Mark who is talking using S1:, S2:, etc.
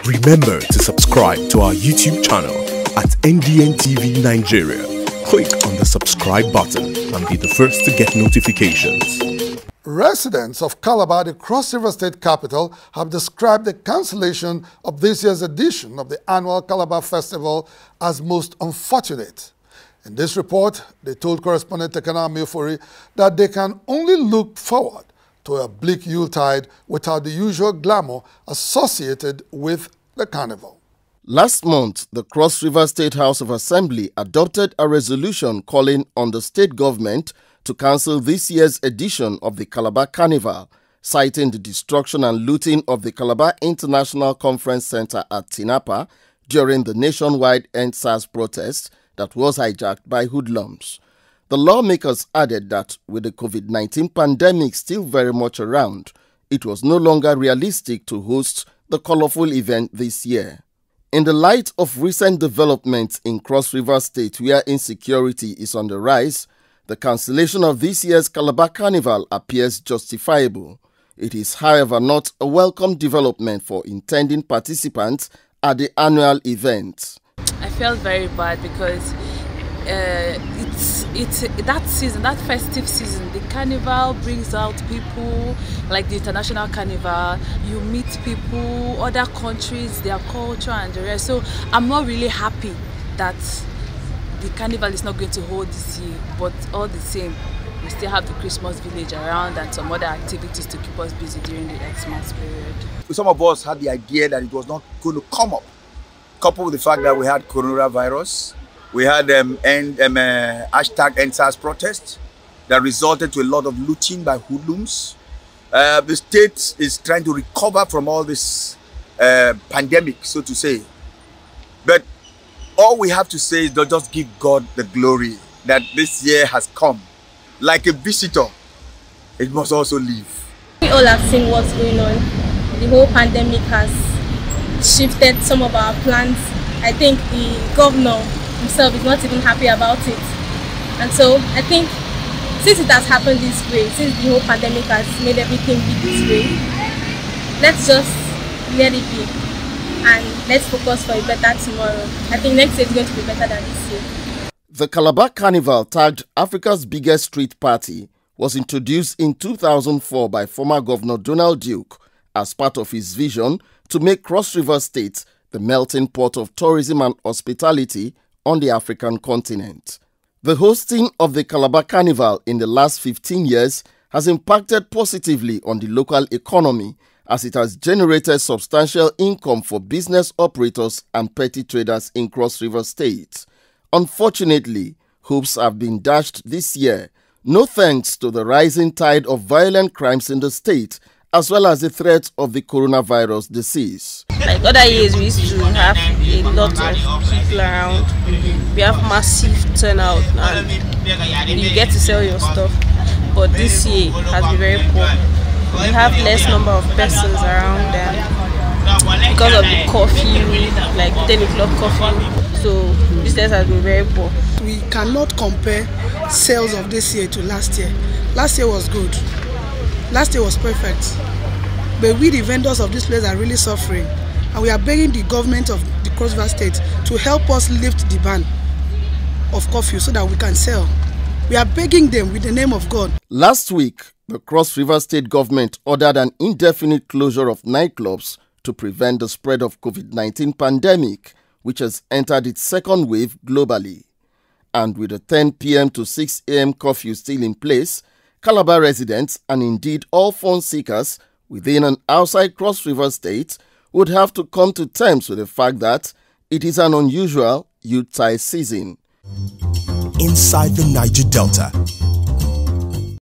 S1: Remember to subscribe to our YouTube channel at NDN TV Nigeria. Click on the subscribe button and be the first to get notifications.
S2: Residents of Calabar, the Cross River State capital, have described the cancellation of this year's edition of the annual Calabar Festival as most unfortunate. In this report, they told correspondent Tekena Miofori that they can only look forward to a bleak Yuletide without the usual glamour associated with the Carnival.
S3: Last month, the Cross River State House of Assembly adopted a resolution calling on the state government to cancel this year's edition of the Calabar Carnival, citing the destruction and looting of the Calabar International Conference Center at Tinapa during the nationwide End SARS protest that was hijacked by hoodlums. The lawmakers added that with the COVID-19 pandemic still very much around, it was no longer realistic to host the colorful event this year. In the light of recent developments in Cross River State where insecurity is on the rise, the cancellation of this year's Calabar Carnival appears justifiable. It is, however, not a welcome development for intending participants at the annual event.
S4: I felt very bad because it's that season, that festive season, the carnival brings out people like the international carnival. You meet people, other countries, their culture and the rest. So I'm not really happy that the carnival is not going to hold this year, but all the same, we still have the Christmas village around and some other activities to keep us busy during the Xmas period.
S5: Some of us had the idea that it was not going to come up, coupled with the fact that we had coronavirus. We had hashtag End SARS protest that resulted to a lot of looting by hoodlums. The state is trying to recover from all this pandemic, so to say. But all we have to say is don't just give God the glory that this year has come. Like a visitor, it must also leave.
S6: We all have seen what's going on. The whole pandemic has shifted some of our plans. I think the governor himself is not even happy about it. And so I think since it has happened this way, since the whole pandemic has made everything be this way, let's just let it be and let's focus for a better tomorrow. I think next year is going to be better than this year.
S3: The Calabar Carnival, tagged Africa's biggest street party, was introduced in 2004 by former Governor Donald Duke as part of his vision to make Cross River State the melting pot of tourism and hospitality on the African continent. The hosting of the Calabar Carnival in the last 15 years has impacted positively on the local economy as it has generated substantial income for business operators and petty traders in Cross River State. Unfortunately, hopes have been dashed this year, no thanks to the rising tide of violent crimes in the state as well as the threat of the coronavirus disease.
S7: Like other years, we used to have a lot of people around. We have massive turnout and you get to sell your stuff. But this year has been very poor. We have less number of persons around because of the curfew, like 10 o'clock curfew. So business has been very poor.
S8: We cannot compare sales of this year to last year. Last year was good. Last year was perfect. But we, the vendors of this place, are really suffering. And we are begging the government of the Cross River State to help us lift the ban of curfew so that we can sell. We are begging them with the name of God.
S3: Last week, the Cross River State government ordered an indefinite closure of nightclubs to prevent the spread of COVID-19 pandemic, which has entered its second wave globally. And with the 10 p.m. to 6 a.m. curfew still in place, Calabar residents and indeed all fun seekers within and outside Cross River State would have to come to terms with the fact that it is an unusual Yuletide season.
S1: Inside the Niger Delta,